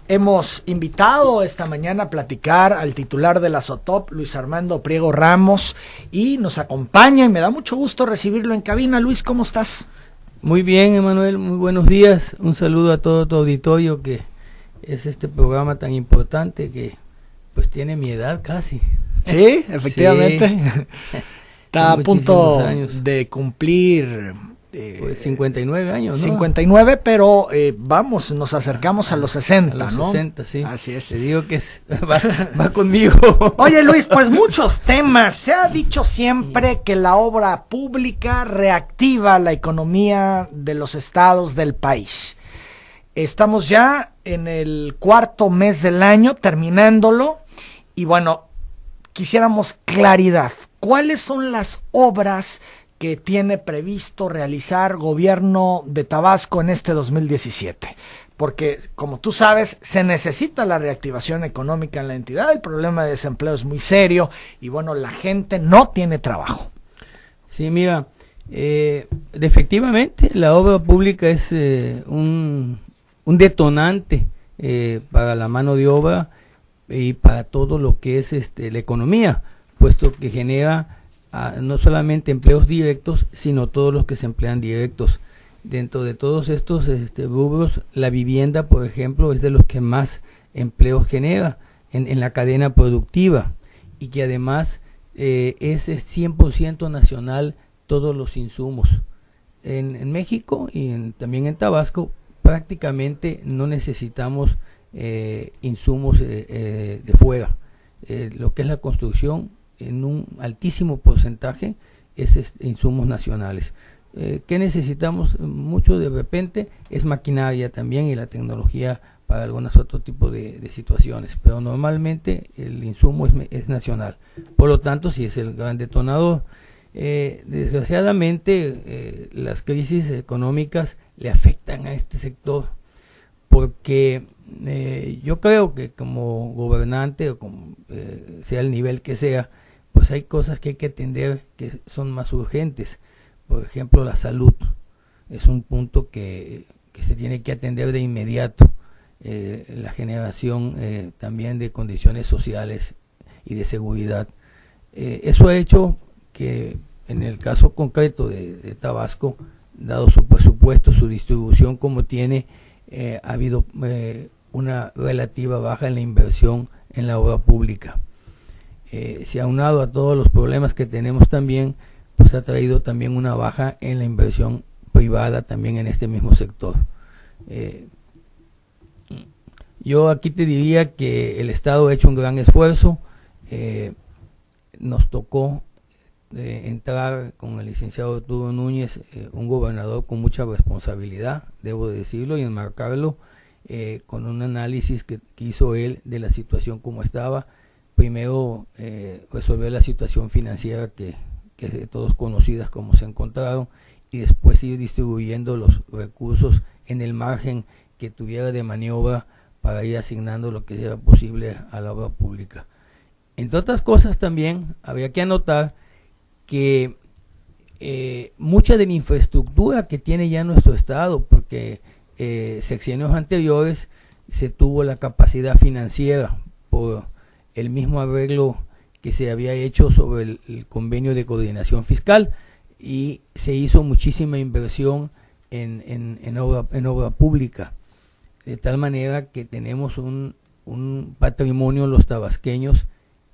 Hemos invitado esta mañana a platicar al titular de la SOTOP, Luis Armando Priego Ramos, y nos acompaña y me da mucho gusto recibirlo en cabina. Luis, ¿cómo estás? Muy bien, Emanuel, muy buenos días. Un saludo a todo tu auditorio, que es este programa tan importante que pues tiene mi edad casi. Sí, efectivamente. Sí. Está a punto años de cumplir... pues 59 años, ¿no? 59, pero vamos, nos acercamos a los 60, a los ¿no? 60, sí. Así es. Te digo que va conmigo. Oye, Luis, pues muchos temas. Se ha dicho siempre que la obra pública reactiva la economía de los estados del país. Estamos ya en el cuarto mes del año, terminándolo, y bueno, quisiéramos claridad. ¿Cuáles son las obras que tiene previsto realizar gobierno de Tabasco en este 2017? Porque, como tú sabes, se necesita la reactivación económica en la entidad, el problema de desempleo es muy serio y bueno, la gente no tiene trabajo. Sí, mira, efectivamente la obra pública es un detonante para la mano de obra y para todo lo que es la economía, puesto que genera no solamente empleos directos, sino todos los que se emplean directos. Dentro de todos estos rubros, la vivienda, por ejemplo, es de los que más empleos genera en la cadena productiva, y que además es 100% nacional todos los insumos. En México y también en Tabasco prácticamente no necesitamos insumos de fuera. Lo que es la construcción, en un altísimo porcentaje es insumos nacionales. ¿Qué necesitamos mucho de repente? Es maquinaria también y la tecnología para algunos otros tipos de situaciones, pero normalmente el insumo es nacional. Por lo tanto, sí es el gran detonador. Desgraciadamente, las crisis económicas le afectan a este sector, porque yo creo que como gobernante o como sea el nivel que sea, pues hay cosas que hay que atender que son más urgentes. Por ejemplo, la salud es un punto que se tiene que atender de inmediato. La generación también de condiciones sociales y de seguridad. Eso ha hecho que en el caso concreto de Tabasco, dado su presupuesto, su distribución como tiene, ha habido una relativa baja en la inversión en la obra pública. Se ha aunado a todos los problemas que tenemos también, pues ha traído también una baja en la inversión privada también en este mismo sector. Yo aquí te diría que el Estado ha hecho un gran esfuerzo. Nos tocó entrar con el licenciado Arturo Núñez, un gobernador con mucha responsabilidad, debo decirlo, y enmarcarlo con un análisis que hizo él de la situación como estaba. Primero resolver la situación financiera que de todos conocidas como se encontraron, y después ir distribuyendo los recursos en el margen que tuviera de maniobra para ir asignando lo que sea posible a la obra pública. Entre otras cosas, también habría que anotar que mucha de la infraestructura que tiene ya nuestro estado, porque sexenios anteriores se tuvo la capacidad financiera por el mismo arreglo que se había hecho sobre el convenio de coordinación fiscal, y se hizo muchísima inversión en obra pública, de tal manera que tenemos un patrimonio los tabasqueños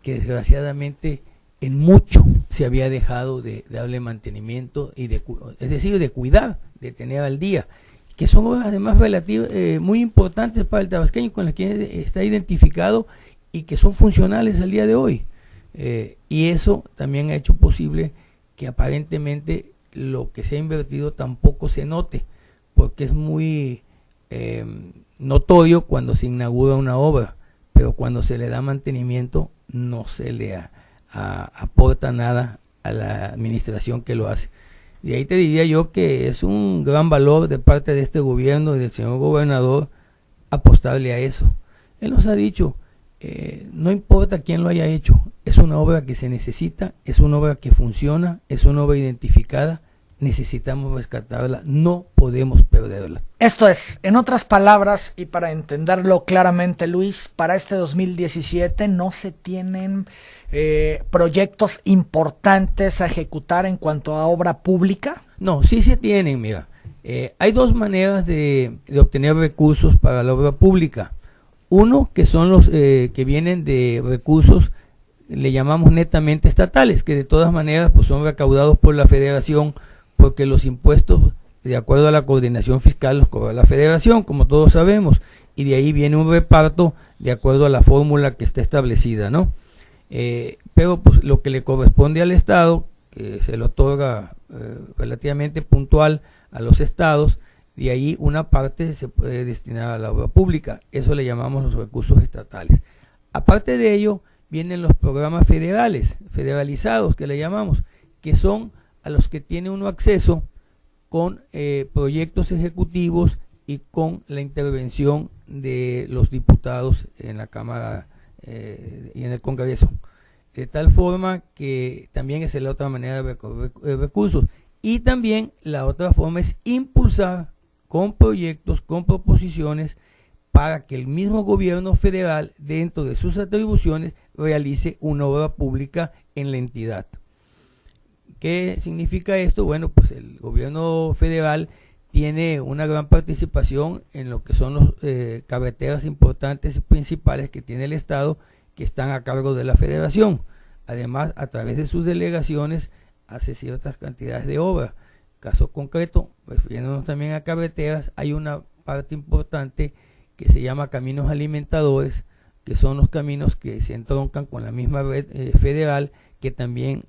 que desgraciadamente en mucho se había dejado de darle mantenimiento y es decir, de cuidar, de tener al día, que son obras además relativas muy importantes para el tabasqueño, con las que está identificado y que son funcionales al día de hoy. Y eso también ha hecho posible que aparentemente lo que se ha invertido tampoco se note, porque es muy notorio cuando se inaugura una obra, pero cuando se le da mantenimiento no se le aporta nada a la administración que lo hace. Y ahí te diría yo que es un gran valor de parte de este gobierno y del señor gobernador apostarle a eso. Él nos ha dicho, no importa quién lo haya hecho, es una obra que se necesita, es una obra que funciona, es una obra identificada, necesitamos rescatarla, no podemos perderla. perderla. Esto es, en otras palabras, y para entenderlo claramente, Luis, para este 2017 no se tienen proyectos importantes a ejecutar en cuanto a obra pública. No, sí se tienen, mira. Hay dos maneras de obtener recursos para la obra pública. Uno, que son los que vienen de recursos, le llamamos netamente estatales, que de todas maneras pues son recaudados por la federación, porque los impuestos, de acuerdo a la coordinación fiscal, los cobra la federación, como todos sabemos, y de ahí viene un reparto de acuerdo a la fórmula que está establecida, ¿no? Pero pues lo que le corresponde al Estado, que se le otorga relativamente puntual a los estados, de ahí una parte se puede destinar a la obra pública. Eso le llamamos los recursos estatales. Aparte de ello, vienen los programas federalizados, que le llamamos, que son a los que tiene uno acceso con proyectos ejecutivos y con la intervención de los diputados en la Cámara y en el Congreso. De tal forma que también esa es la otra manera de recursos. Y también la otra forma es impulsar con proyectos, con proposiciones, para que el mismo gobierno federal, dentro de sus atribuciones, realice una obra pública en la entidad. ¿Qué significa esto? Bueno, pues el gobierno federal tiene una gran participación en lo que son las carreteras importantes y principales que tiene el Estado, que están a cargo de la federación. Además, a través de sus delegaciones, hace ciertas cantidades de obra. Caso concreto, refiriéndonos también a carreteras, hay una parte importante que se llama caminos alimentadores, que son los caminos que se entroncan con la misma red federal, que también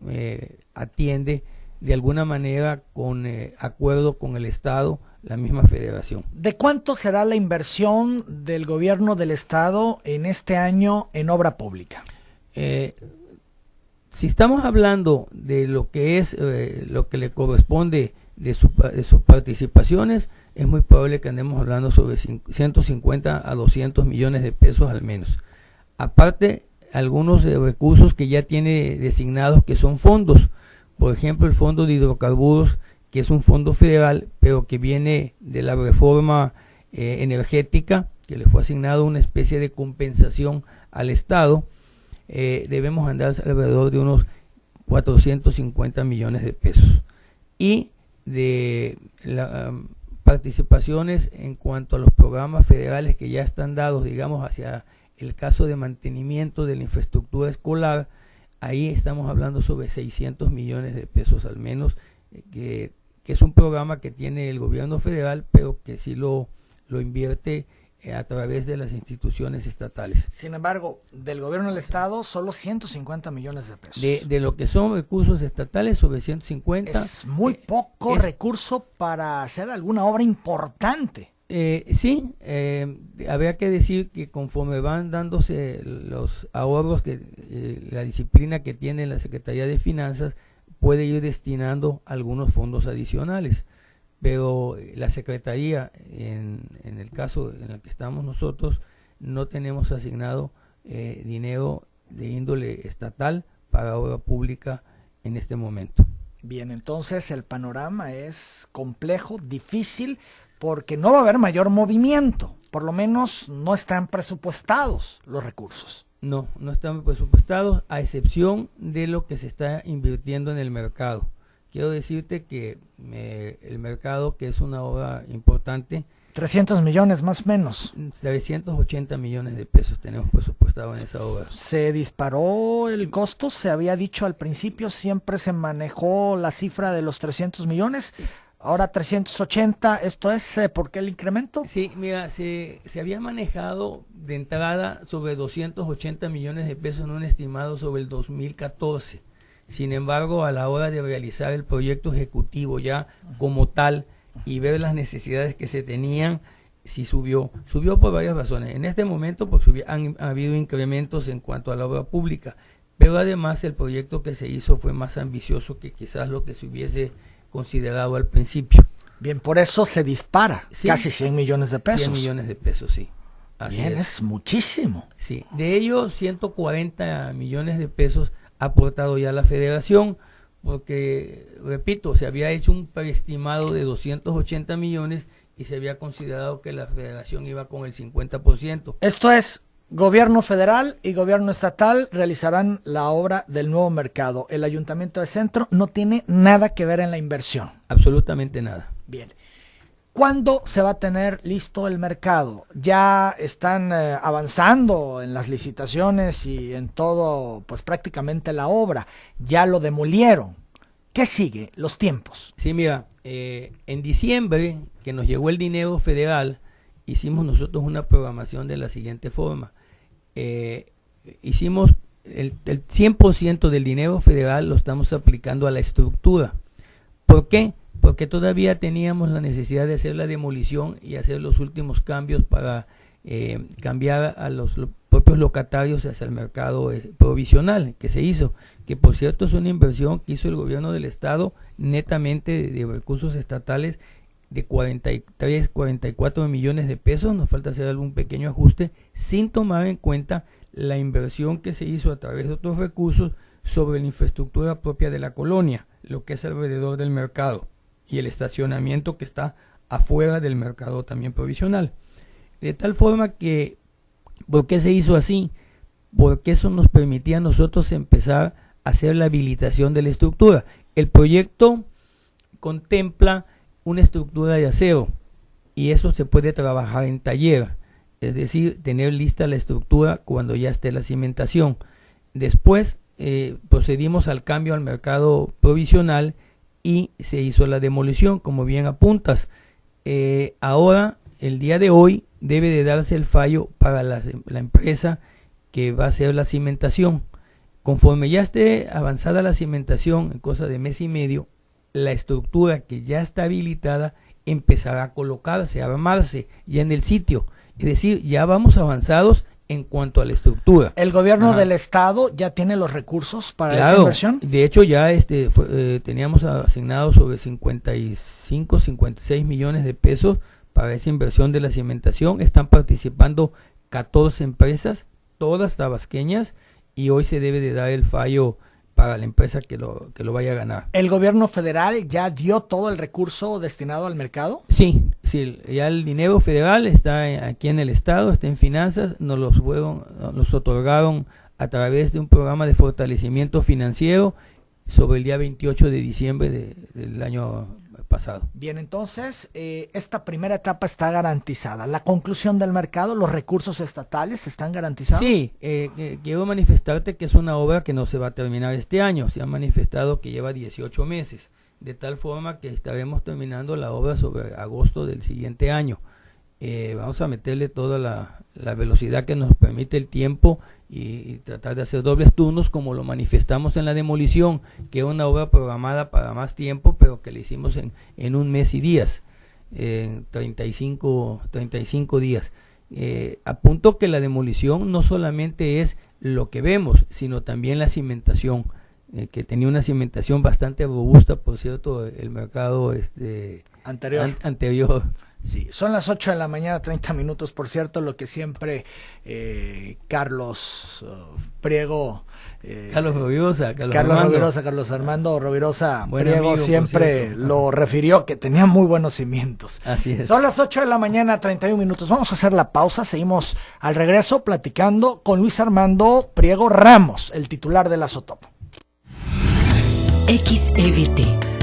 atiende de alguna manera con acuerdo con el Estado, la misma federación. ¿De cuánto será la inversión del gobierno del Estado en este año en obra pública? Si estamos hablando de lo que es lo que le corresponde de sus participaciones, es muy probable que andemos hablando sobre 150 a 200 millones de pesos al menos. Aparte, algunos recursos que ya tiene designados, que son fondos. Por ejemplo, el Fondo de Hidrocarburos, que es un fondo federal, pero que viene de la reforma energética, que le fue asignado una especie de compensación al Estado. Debemos andar alrededor de unos 450 millones de pesos. Y de las participaciones en cuanto a los programas federales que ya están dados, digamos, hacia el caso de mantenimiento de la infraestructura escolar, ahí estamos hablando sobre 600 millones de pesos al menos, que es un programa que tiene el gobierno federal, pero que sí lo invierte a través de las instituciones estatales. Sin embargo, del gobierno del Estado, solo 150 millones de pesos. De lo que son recursos estatales, sobre 150. Es muy poco recurso para hacer alguna obra importante. Sí, habría que decir que conforme van dándose los ahorros, que la disciplina que tiene la Secretaría de Finanzas puede ir destinando algunos fondos adicionales. Pero la Secretaría, en el caso en el que estamos nosotros, no tenemos asignado dinero de índole estatal para obra pública en este momento. Bien, entonces el panorama es complejo, difícil, porque no va a haber mayor movimiento. Por lo menos no están presupuestados los recursos. No están presupuestados, a excepción de lo que se está invirtiendo en el mercado. Quiero decirte que el mercado, que es una obra importante, 300 millones más o menos. 380 millones de pesos tenemos presupuestado en esa obra. ¿Se disparó el costo? Se había dicho al principio, siempre se manejó la cifra de los 300 millones. Ahora 380, ¿esto es por qué el incremento? Sí, mira, se había manejado de entrada sobre 280 millones de pesos en un estimado sobre el 2014. Sin embargo, a la hora de realizar el proyecto ejecutivo ya como tal y ver las necesidades que se tenían, sí subió por varias razones. En este momento, pues han habido incrementos en cuanto a la obra pública, pero además el proyecto que se hizo fue más ambicioso que quizás lo que se hubiese considerado al principio. Bien, por eso se dispara, sí, casi 100 millones de pesos. 100 millones de pesos, sí. Así es muchísimo. Sí, de ellos 140 millones de pesos ha aportado ya la federación, porque, repito, se había hecho un preestimado de 280 millones y se había considerado que la federación iba con el 50%. Esto es, gobierno federal y gobierno estatal realizarán la obra del nuevo mercado. El Ayuntamiento de Centro no tiene nada que ver en la inversión. Absolutamente nada. Bien. ¿Cuándo se va a tener listo el mercado? Ya están avanzando en las licitaciones y en todo, pues prácticamente la obra. Ya lo demolieron. ¿Qué sigue? Los tiempos. Sí, mira, en diciembre, que nos llegó el dinero federal, hicimos nosotros una programación de la siguiente forma. Hicimos el 100% del dinero federal lo estamos aplicando a la estructura. ¿Por qué? Porque todavía teníamos la necesidad de hacer la demolición y hacer los últimos cambios para cambiar a los propios locatarios hacia el mercado provisional que se hizo, que por cierto es una inversión que hizo el gobierno del estado netamente de recursos estatales de 43, 44 millones de pesos. Nos falta hacer algún pequeño ajuste sin tomar en cuenta la inversión que se hizo a través de otros recursos sobre la infraestructura propia de la colonia, lo que es alrededor del mercado y el estacionamiento que está afuera del mercado también provisional. De tal forma que, ¿por qué se hizo así? Porque eso nos permitía a nosotros empezar a hacer la habilitación de la estructura. El proyecto contempla una estructura de acero y eso se puede trabajar en taller, es decir, tener lista la estructura cuando ya esté la cimentación. Después procedimos al cambio al mercado provisional y se hizo la demolición, como bien apuntas. Ahora, el día de hoy, debe de darse el fallo para la empresa que va a hacer la cimentación. Conforme ya esté avanzada la cimentación, en cosa de mes y medio, la estructura que ya está habilitada empezará a colocarse, a armarse ya en el sitio. Es decir, ya vamos avanzados en cuanto a la estructura. ¿El gobierno del estado ya tiene los recursos para esa Claro, inversión? de hecho ya teníamos asignados sobre 55, 56 millones de pesos para esa inversión de la cimentación. Están participando 14 empresas, todas tabasqueñas, y hoy se debe de dar el fallo para la empresa que lo vaya a ganar. ¿El gobierno federal ya dio todo el recurso destinado al mercado? Sí, ya el dinero federal está aquí en el estado, está en finanzas, nos los otorgaron a través de un programa de fortalecimiento financiero sobre el día 28 de diciembre del año pasado. Bien, entonces, esta primera etapa está garantizada. La conclusión del mercado, los recursos estatales están garantizados. Sí, quiero manifestarte que es una obra que no se va a terminar este año. Se ha manifestado que lleva 18 meses, de tal forma que estaremos terminando la obra sobre agosto del siguiente año. Vamos a meterle toda la velocidad que nos permite el tiempo y tratar de hacer dobles turnos, como lo manifestamos en la demolición, que es una obra programada para más tiempo, pero que le hicimos en un mes y días, 35 días. Apunto que la demolición no solamente es lo que vemos, sino también la cimentación, que tenía una cimentación bastante robusta, por cierto, el mercado anterior. Sí, son las 8 de la mañana, 30 minutos, por cierto, lo que siempre Carlos Priego, Carlos Armando Rovirosa Priego amigo, siempre lo refirió, que tenía muy buenos cimientos. Así es. Son las 8 de la mañana, 31 minutos. Vamos a hacer la pausa, seguimos al regreso platicando con Luis Armando Priego Ramos, el titular de la SOTOP. XEVT